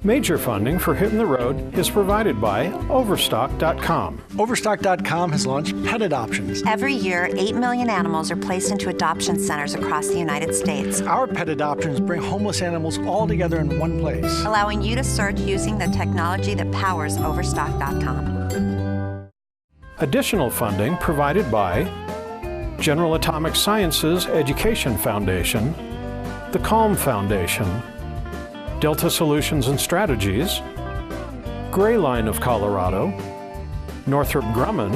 Major funding for Hitting the Road is provided by Overstock.com. Overstock.com has launched pet adoptions. Every year, 8 million animals are placed into adoption centers across the United States. Our pet adoptions bring homeless animals all together in one place, allowing you to search using the technology that powers Overstock.com. Additional funding provided by General Atomic Sciences Education Foundation, the Calm Foundation, Delta Solutions and Strategies, Gray Line of Colorado, Northrop Grumman,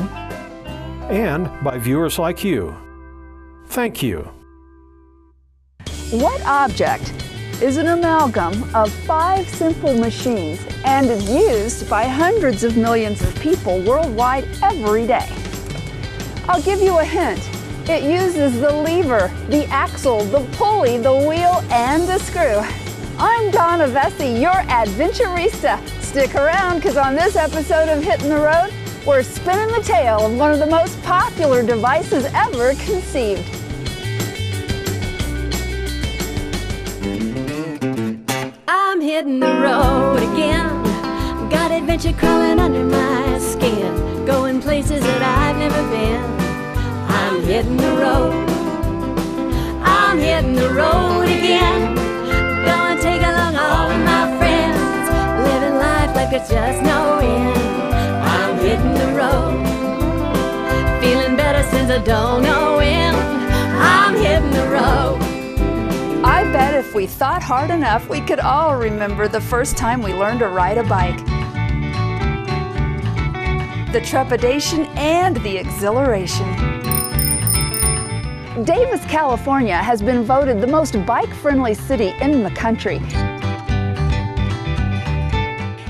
and by viewers like you. Thank you. What object is an amalgam of 5 simple machines and is used by hundreds of millions of people worldwide every day? I'll give you a hint. It uses the lever, the axle, the pulley, the wheel, and the screw. I'm Donna Vesey, your adventurista. Stick around, because on this episode of Hitting the Road, we're spinning the tail of one of the most popular devices ever conceived. I'm hitting the road again. Got adventure crawling under my skin, going places that I've never been. I'm hitting the road. I'm hitting the road again. Gonna take along all of my friends, living life like it's just no end. I'm hitting the road, feeling better since I don't know when. I'm hitting the road. I bet if we thought hard enough, we could all remember the first time we learned to ride a bike. The trepidation and the exhilaration. Davis, California has been voted the most bike-friendly city in the country.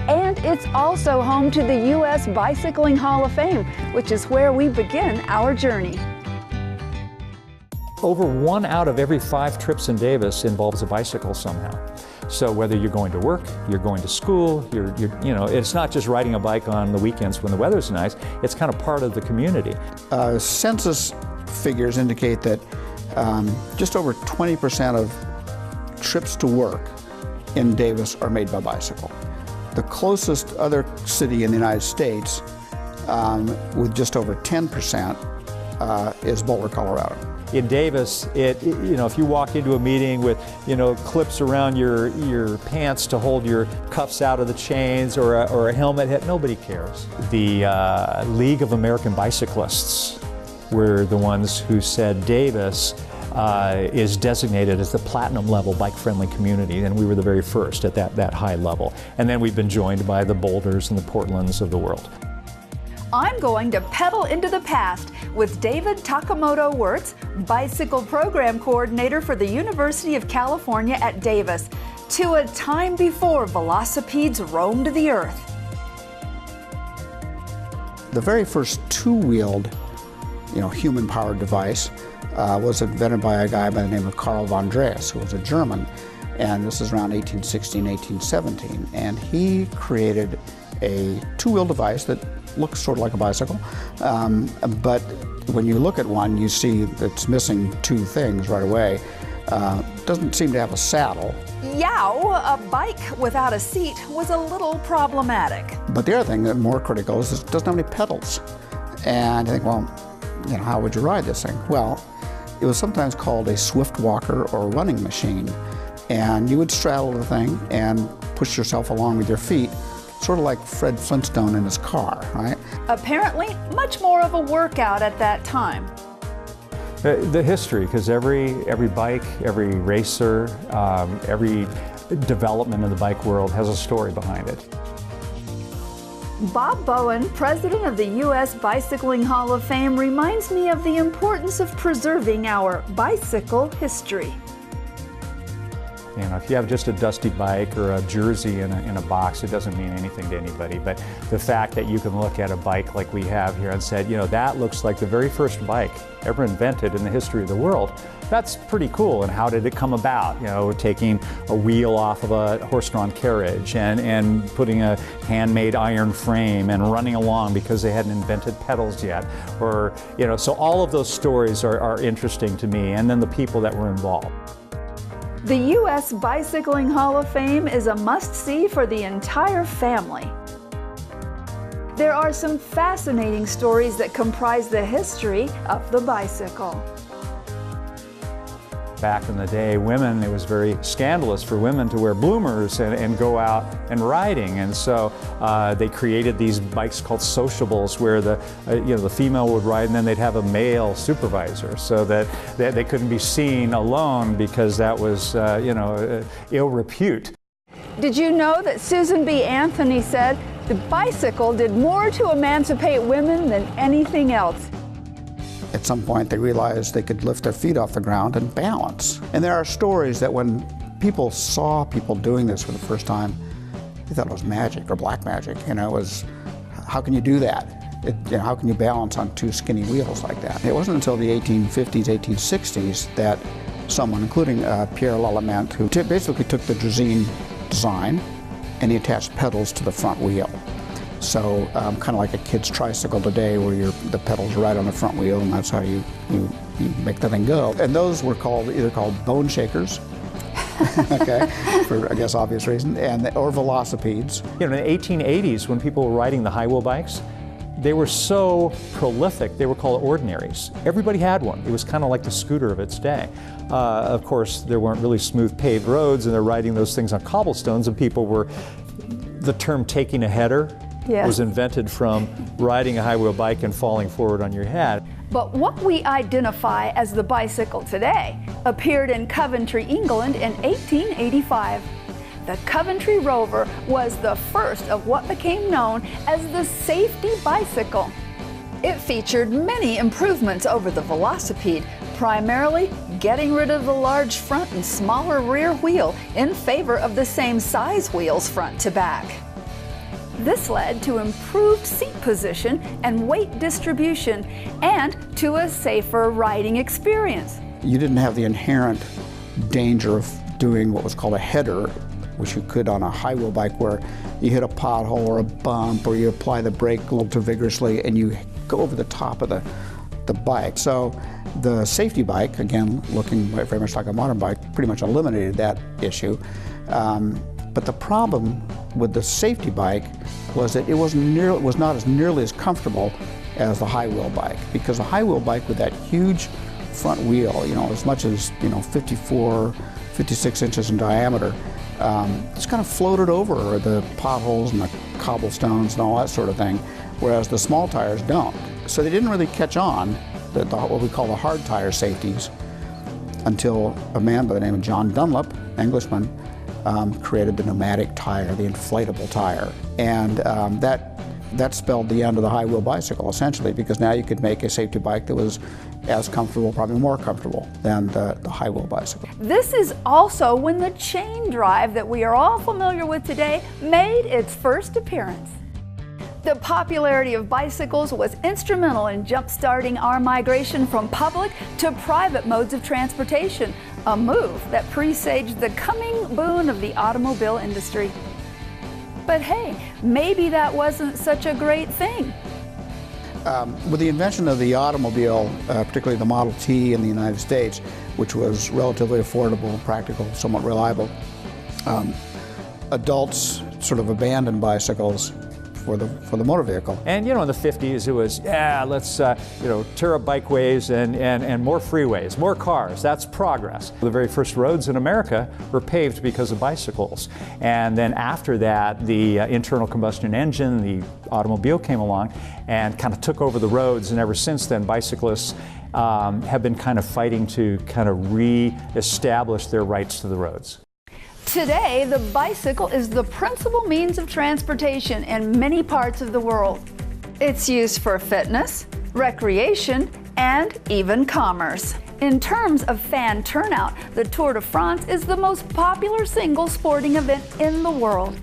And it's also home to the U.S. Bicycling Hall of Fame, which is where we begin our journey. Over 1 out of every 5 trips in Davis involves a bicycle somehow. So whether you're going to work, you're going to school, it's not just riding a bike on the weekends when the weather's nice, it's kind of part of the community. Census figures indicate that just over 20% of trips to work in Davis are made by bicycle. The closest other city in the United States with just over 10% is Boulder, Colorado. In Davis, if you walk into a meeting with, clips around your pants to hold your cuffs out of the chains or a helmet head, nobody cares. The League of American Bicyclists were the ones who said Davis is designated as the platinum level bike-friendly community, and we were the very first at that high level. And then we've been joined by the Boulders and the Portlands of the world. I'm going to pedal into the past with David Takamoto Wirtz, Bicycle Program Coordinator for the University of California at Davis, to a time before velocipedes roamed the earth. The very first two-wheeled, human-powered device was invented by a guy by the name of Karl von Drais, who was a German, and this is around 1816, 1817, and he created a two-wheel device that looks sort of like a bicycle, but when you look at one, you see that it's missing 2 things right away. Doesn't seem to have a saddle. Yow, a bike without a seat was a little problematic. But the other thing that more critical is it doesn't have any pedals. And I think, well, how would you ride this thing? Well, it was sometimes called a swift walker or a running machine. And you would straddle the thing and push yourself along with your feet, sort of like Fred Flintstone in his car, right? Apparently, much more of a workout at that time. The history, because every bike, every racer, every development in the bike world has a story behind it. Bob Bowen, president of the U.S. Bicycling Hall of Fame, reminds me of the importance of preserving our bicycle history. If you have just a dusty bike or a jersey in a box, it doesn't mean anything to anybody. But the fact that you can look at a bike like we have here and said, that looks like the very first bike ever invented in the history of the world, that's pretty cool. And how did it come about? Taking a wheel off of a horse-drawn carriage and putting a handmade iron frame and running along because they hadn't invented pedals yet. Or, so all of those stories are interesting to me, and then the people that were involved. The U.S. Bicycling Hall of Fame is a must-see for the entire family. There are some fascinating stories that comprise the history of the bicycle. Back in the day, women, it was very scandalous for women to wear bloomers and go out and riding. And so they created these bikes called sociables where the female would ride and then they'd have a male supervisor so that they couldn't be seen alone because that was, ill repute. Did you know that Susan B. Anthony said the bicycle did more to emancipate women than anything else? At some point they realized they could lift their feet off the ground and balance. And there are stories that when people saw people doing this for the first time, they thought it was magic or black magic. It was, how can you do that? How can you balance on two skinny wheels like that? It wasn't until the 1850s, 1860s that someone, including Pierre L'Allement, who basically took the Draisine design and he attached pedals to the front wheel. So kind of like a kid's tricycle today where the pedals are right on the front wheel and that's how you make the thing go. And those were either called bone shakers, okay, for I guess obvious reason, or velocipedes. In the 1880s when people were riding the high wheel bikes, they were so prolific, they were called ordinaries. Everybody had one. It was kind of like the scooter of its day. Of course, there weren't really smooth paved roads and they're riding those things on cobblestones and people were, the term taking a header, yes, was invented from riding a high wheel bike and falling forward on your head. But what we identify as the bicycle today appeared in Coventry, England in 1885. The Coventry Rover was the first of what became known as the safety bicycle. It featured many improvements over the velocipede, primarily getting rid of the large front and smaller rear wheel in favor of the same size wheels front to back. This led to improved seat position and weight distribution and to a safer riding experience. You didn't have the inherent danger of doing what was called a header, which you could on a high wheel bike where you hit a pothole or a bump or you apply the brake a little too vigorously and you go over the top of the bike. So the safety bike, again, looking very much like a modern bike, pretty much eliminated that issue. But the problem with the safety bike was that it was not as nearly as comfortable as the high wheel bike, because the high wheel bike with that huge front wheel, as much as 54, 56 inches in diameter, it's kind of floated over the potholes and the cobblestones and all that sort of thing, whereas the small tires don't. So they didn't really catch on, what we call the hard tire safeties, until a man by the name of John Dunlop, Englishman, created the pneumatic tire, the inflatable tire. And that spelled the end of the high wheel bicycle, essentially, because now you could make a safety bike that was as comfortable, probably more comfortable than the high wheel bicycle. This is also when the chain drive that we are all familiar with today made its first appearance. The popularity of bicycles was instrumental in jump-starting our migration from public to private modes of transportation, a move that presaged the coming boom of the automobile industry. But hey, maybe that wasn't such a great thing. With the invention of the automobile, particularly the Model T in the United States, which was relatively affordable, practical, somewhat reliable, adults sort of abandoned bicycles for the motor vehicle. And in the 50s it was, let's tear up bikeways and more freeways, more cars. That's progress. The very first roads in America were paved because of bicycles. And then after that, the internal combustion engine, the automobile came along and kind of took over the roads. And ever since then, bicyclists have been kind of fighting to kind of re-establish their rights to the roads. Today, the bicycle is the principal means of transportation in many parts of the world. It's used for fitness, recreation, and even commerce. In terms of fan turnout, the Tour de France is the most popular single sporting event in the world.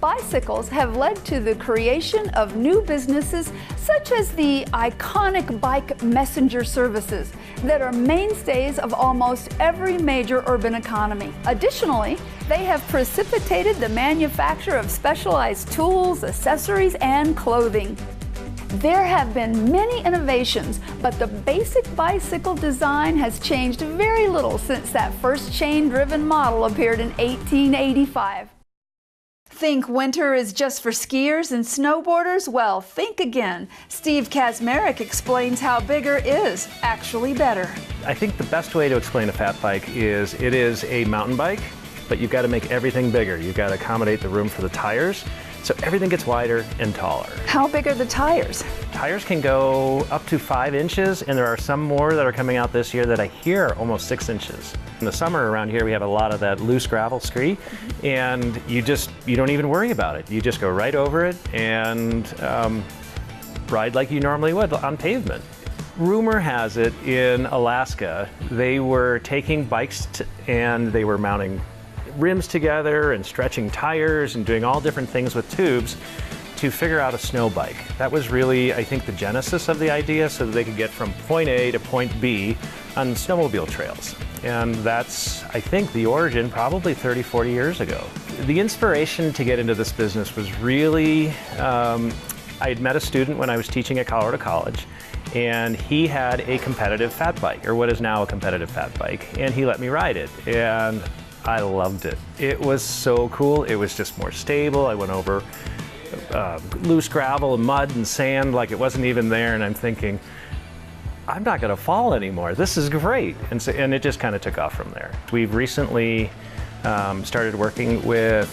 Bicycles have led to the creation of new businesses such as the iconic bike messenger services that are mainstays of almost every major urban economy. Additionally, they have precipitated the manufacture of specialized tools, accessories, and clothing. There have been many innovations, but the basic bicycle design has changed very little since that first chain-driven model appeared in 1885. Think winter is just for skiers and snowboarders? Well, think again. Steve Kazmarek explains how bigger is actually better. I think the best way to explain a fat bike is it is a mountain bike, but you've got to make everything bigger. You've got to accommodate the room for the tires, so everything gets wider and taller. How big are the tires? Tires can go up to 5 inches, and there are some more that are coming out this year that I hear are almost 6 inches. In the summer around here, we have a lot of that loose gravel scree, and you don't even worry about it. You just go right over it and ride like you normally would on pavement. Rumor has it in Alaska, they were taking bikes and they were mounting rims together and stretching tires and doing all different things with tubes to figure out a snow bike. That was really, I think, the genesis of the idea, so that they could get from point A to point B on snowmobile trails. And that's, I think, the origin probably 30, 40 years ago. The inspiration to get into this business was really, I had met a student when I was teaching at Colorado College, and he had a competitive fat bike, or what is now a competitive fat bike, and he let me ride it. And I loved it. It was so cool. It was just more stable. I went over loose gravel and mud and sand like it wasn't even there, and I'm thinking, I'm not going to fall anymore. This is great. And it just kind of took off from there. We've recently started working with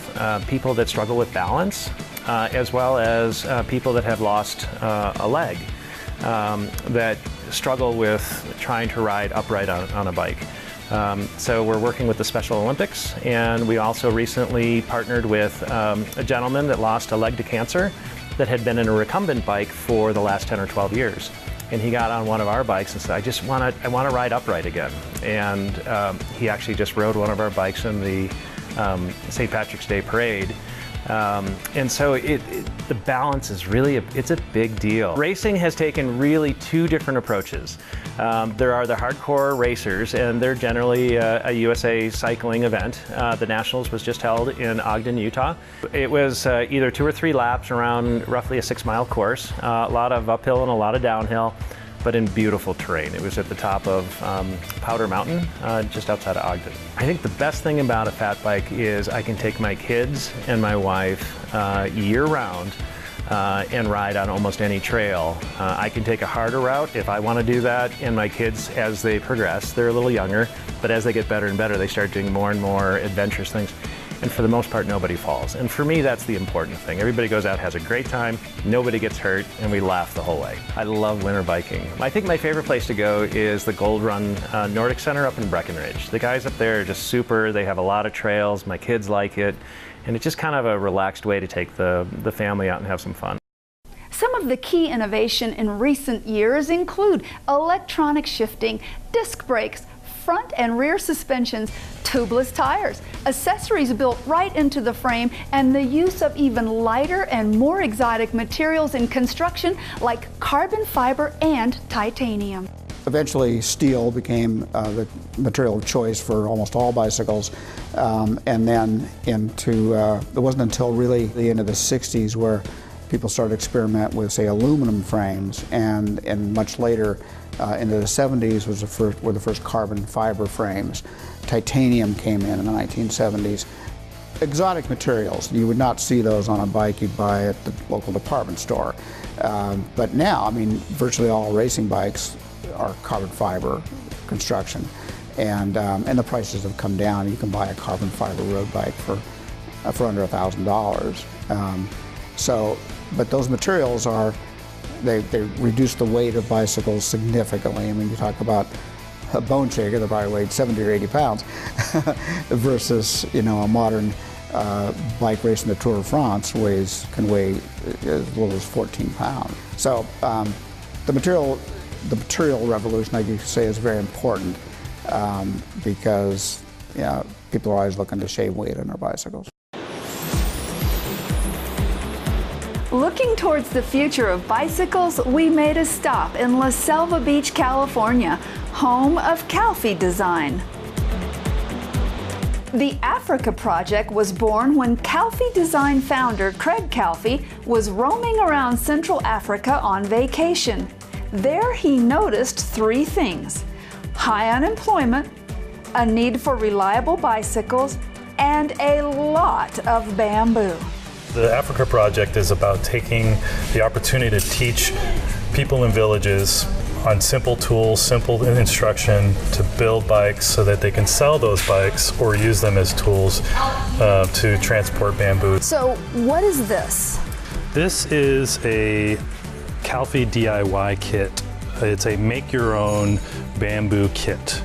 people that struggle with balance, as well as people that have lost a leg, that struggle with trying to ride upright on a bike. So we're working with the Special Olympics, and we also recently partnered with a gentleman that lost a leg to cancer that had been in a recumbent bike for the last 10 or 12 years. And he got on one of our bikes and said, I want to ride upright again. And he actually just rode one of our bikes in the St. Patrick's Day parade. And so the balance is really, it's a big deal. Racing has taken really 2 different approaches. There are the hardcore racers, and they're generally a USA cycling event. The Nationals was just held in Ogden, Utah. It was either 2 or 3 laps around roughly a 6-mile course, a lot of uphill and a lot of downhill, but in beautiful terrain. It was at the top of Powder Mountain, just outside of Ogden. I think the best thing about a fat bike is I can take my kids and my wife year-round and ride on almost any trail. I can take a harder route if I want to do that, and my kids, as they progress, they're a little younger, but as they get better and better, they start doing more and more adventurous things. And for the most part, nobody falls. And for me, that's the important thing. Everybody goes out, has a great time, nobody gets hurt, and we laugh the whole way. I love winter biking. I think my favorite place to go is the Gold Run Nordic Center up in Breckenridge. The guys up there are just super. They have a lot of trails. My kids like it. And it's just kind of a relaxed way to take the family out and have some fun. Some of the key innovation in recent years include electronic shifting, disc brakes, front and rear suspensions, tubeless tires, accessories built right into the frame, and the use of even lighter and more exotic materials in construction like carbon fiber and titanium. Eventually, steel became the material of choice for almost all bicycles, and then it wasn't until really the end of the 60s where people started to experiment with, say, aluminum frames, and much later into the 70s were the first carbon fiber frames. Titanium came in the 1970s. Exotic materials, you would not see those on a bike you'd buy at the local department store. But now, I mean, virtually all racing bikes are carbon fiber construction, and the prices have come down. You can buy a carbon fiber road bike for under $1,000. But those materials they reduce the weight of bicycles significantly. I mean, you talk about a bone shaker that probably weighed 70 or 80 pounds versus, a modern bike racing the Tour de France can weigh as little as 14 pounds. So the material revolution, I could say, is very important because people are always looking to shave weight on their bicycles. Looking towards the future of bicycles, we made a stop in La Selva Beach, California, home of Calfee Design. The Africa Project was born when Calfee Design founder Craig Calfee was roaming around Central Africa on vacation. There he noticed three things: high unemployment, a need for reliable bicycles, and a lot of bamboo. The Africa Project is about taking the opportunity to teach people in villages on simple tools, simple instruction to build bikes so that they can sell those bikes or use them as tools to transport bamboo. So what is this? This is a Calfee DIY kit. It's a make-your-own bamboo kit.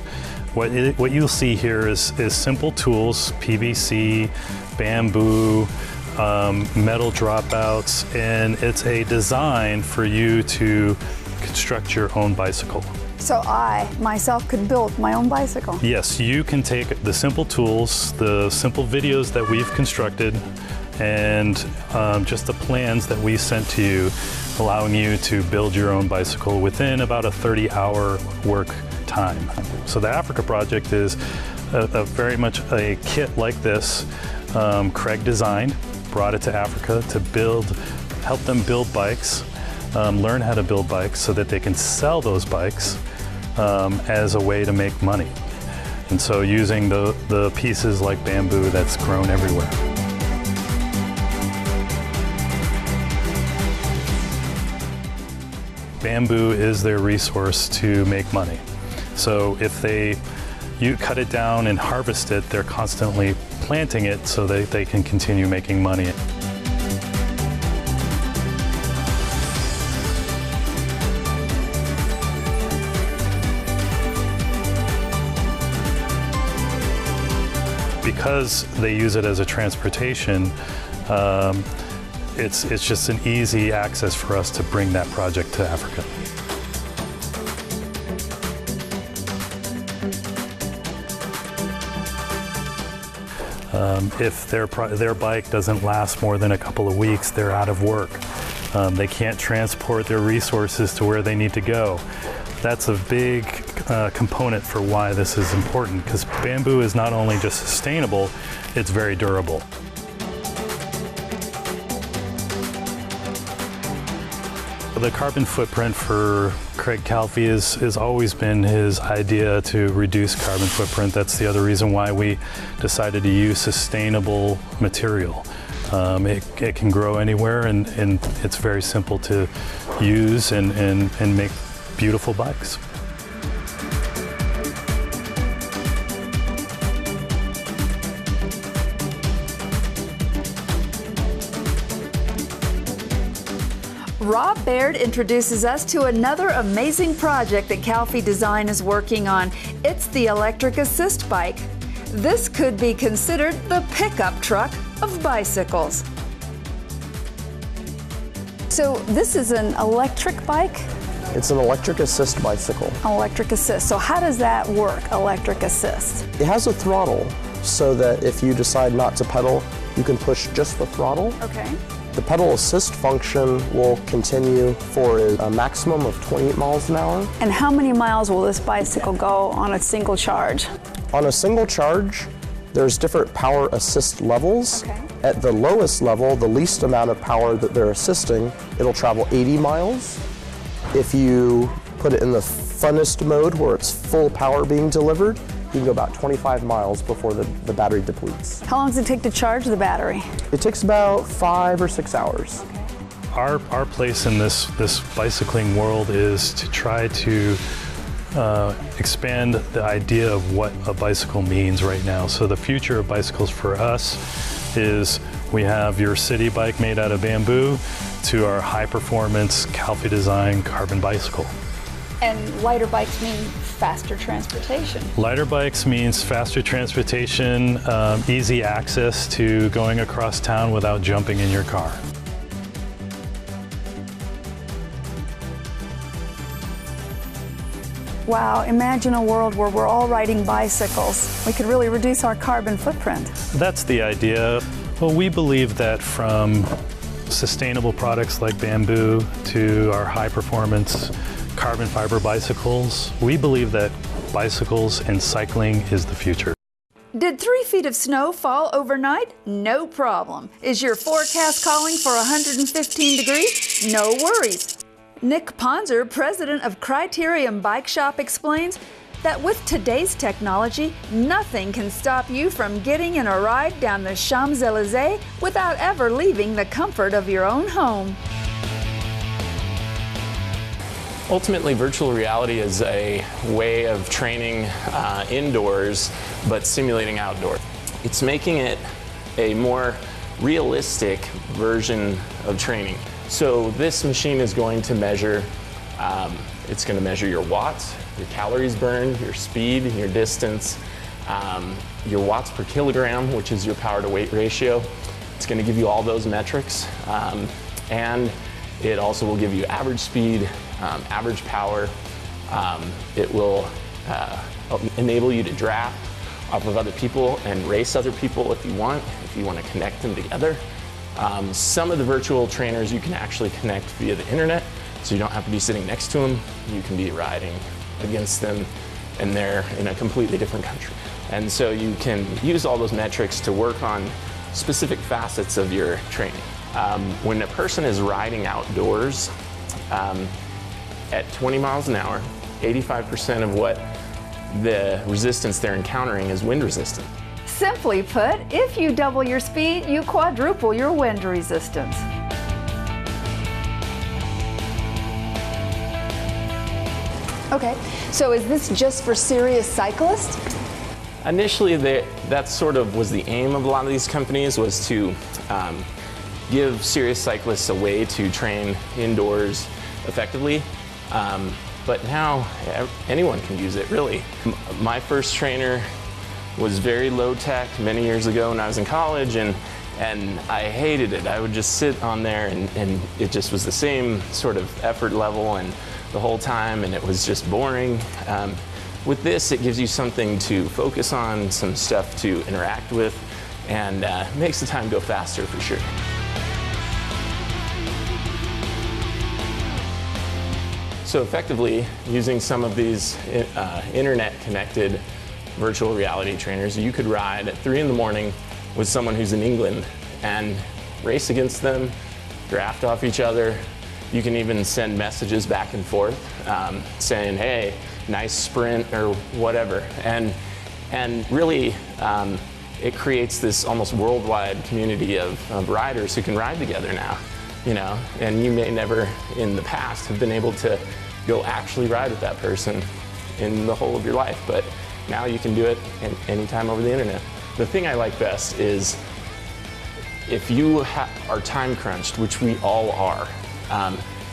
What you'll see here is simple tools, PVC, bamboo, metal dropouts, and it's a design for you to construct your own bicycle. So I, myself, could build my own bicycle? Yes, you can take the simple tools, the simple videos that we've constructed, and just the plans that we sent to you, allowing you to build your own bicycle within about a 30-hour work time. So the Africa Project is a very much a kit like this. Craig designed, brought it to Africa to help them build bikes, learn how to build bikes so that they can sell those bikes as a way to make money. And so using the pieces like bamboo that's grown everywhere. Bamboo is their resource to make money. So if you cut it down and harvest it, they're constantly planting it so that they can continue making money. Because they use it as a transportation, it's just an easy access for us to bring that project to Africa. If their bike doesn't last more than a couple of weeks, they're out of work. They can't transport their resources to where they need to go. That's a big component for why this is important, because bamboo is not only just sustainable, it's very durable. The carbon footprint for Craig Calfee has always been his idea to reduce carbon footprint. That's the other reason why we decided to use sustainable material. It can grow anywhere, and it's very simple to use and make beautiful bikes. Rob Baird introduces us to another amazing project that Calfee Design is working on. It's the electric assist bike. This could be considered the pickup truck of bicycles. So this is an electric bike? It's an electric assist bicycle. Electric assist. So how does that work, electric assist? It has a throttle so that if you decide not to pedal, you can push just the throttle. Okay. The pedal assist function will continue for a maximum of 28 miles an hour. And how many miles will this bicycle go on a single charge? On a single charge, there's different power assist levels. Okay. At the lowest level, the least amount of power that they're assisting, it'll travel 80 miles. If you put it in the funnest mode where it's full power being delivered, you can go about 25 miles before the battery depletes. How long does it take to charge the battery? It takes about 5 or 6 hours. Okay. Our place in this bicycling world is to try to expand the idea of what a bicycle means right now. So the future of bicycles for us is we have your city bike made out of bamboo to our high-performance Calfee Design carbon bicycle. And lighter bikes mean faster transportation. Lighter bikes means faster transportation, easy access to going across town without jumping in your car. Wow, imagine a world where we're all riding bicycles. We could really reduce our carbon footprint. That's the idea. Well, we believe that from sustainable products like bamboo to our high-performance carbon fiber bicycles, we believe that bicycles and cycling is the future. Did 3 feet of snow fall overnight? No problem. Is your forecast calling for 115 degrees? No worries. Nick Ponzer, president of Criterium Bike Shop, explains that with today's technology, nothing can stop you from getting in a ride down the Champs-Élysées without ever leaving the comfort of your own home. Ultimately, virtual reality is a way of training indoors, but simulating outdoors. It's making it a more realistic version of training. So this machine is going to measure, it's going to measure your watts, your calories burned, your speed, your distance, your watts per kilogram, which is your power to weight ratio. It's going to give you all those metrics, and it also will give you average speed, average power. It will enable you to draft off of other people and race other people if you want to connect them together. Some of the virtual trainers you can actually connect via the internet, so you don't have to be sitting next to them. You can be riding against them, and they're in a completely different country. And so you can use all those metrics to work on specific facets of your training. When a person is riding outdoors at 20 miles an hour, 85% of what the resistance they're encountering is wind resistant. Simply put, if you double your speed, you quadruple your wind resistance. Okay, so is this just for serious cyclists? Initially, that sort of was the aim of a lot of these companies, was to give serious cyclists a way to train indoors effectively. But now anyone can use it, really. My first trainer was very low tech many years ago when I was in college, and I hated it. I would just sit on there and it just was the same sort of effort level and the whole time, and it was just boring. With this, it gives you something to focus on, some stuff to interact with, and makes the time go faster for sure. So effectively, using some of these internet-connected virtual reality trainers, you could ride at 3 in the morning with someone who's in England and race against them, draft off each other. You can even send messages back and forth saying, hey, nice sprint or whatever. And really, it creates this almost worldwide community of riders who can ride together now. You know, and you may never in the past have been able to go actually ride with that person in the whole of your life, but now you can do it anytime over the internet. The thing I like best is if you are time crunched, which we all are,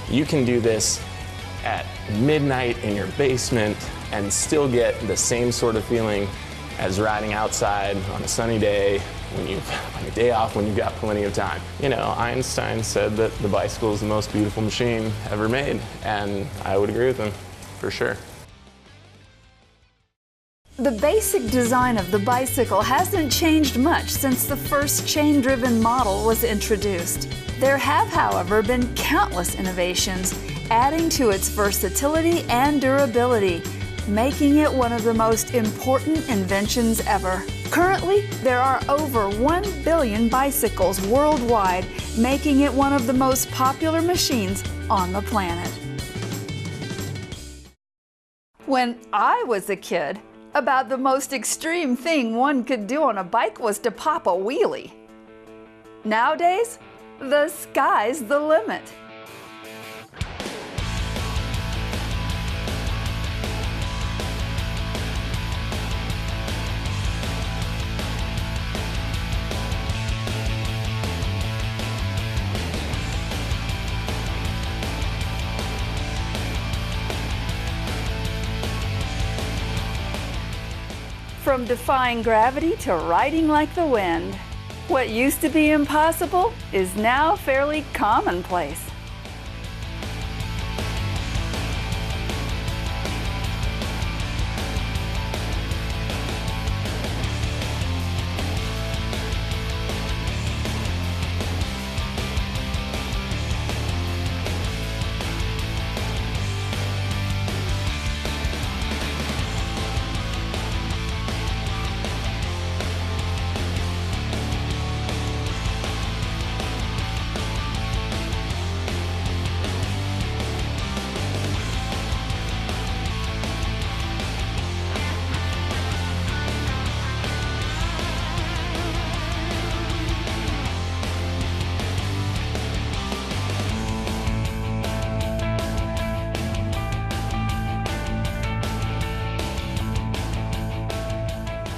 you can do this at midnight in your basement and still get the same sort of feeling as riding outside on a sunny day when on a day off when you've got plenty of time. You know, Einstein said that the bicycle is the most beautiful machine ever made, and I would agree with him, for sure. The basic design of the bicycle hasn't changed much since the first chain-driven model was introduced. There have, however, been countless innovations, adding to its versatility and durability, making it one of the most important inventions ever. Currently, there are over 1 billion bicycles worldwide, making it one of the most popular machines on the planet. When I was a kid, about the most extreme thing one could do on a bike was to pop a wheelie. Nowadays, the sky's the limit. From defying gravity to riding like the wind, what used to be impossible is now fairly commonplace.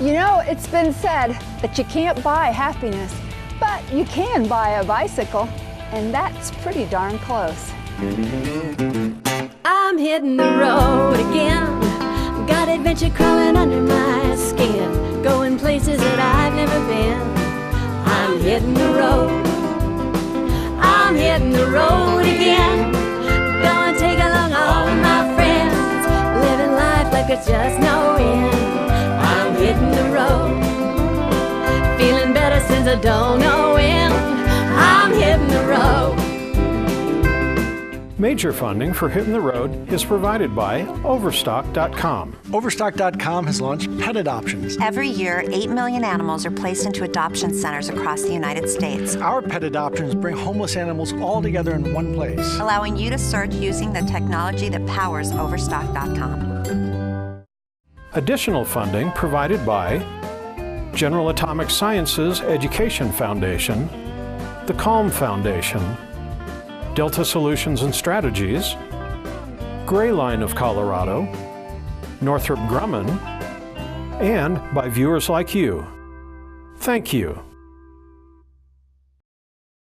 You know, it's been said that you can't buy happiness, but you can buy a bicycle, and that's pretty darn close. I'm hitting the road again. Got adventure crawling under my skin. Going places that I've never been. I'm hitting the road. I'm hitting the road again. Gonna take along all of my friends. Living life like there's just no end. I'm hitting the road. Feeling better since I don't know when. I'm hitting the road. Major funding for Hitting the Road is provided by Overstock.com. Overstock.com has launched pet adoptions. Every year, 8 million animals are placed into adoption centers across the United States, Our pet adoptions bring homeless animals all together in one place. allowing you to search using the technology that powers Overstock.com. Additional funding provided by General Atomic Sciences Education Foundation, the Calm Foundation, Delta Solutions and Strategies, Gray Line of Colorado, Northrop Grumman, and by viewers like you. Thank you.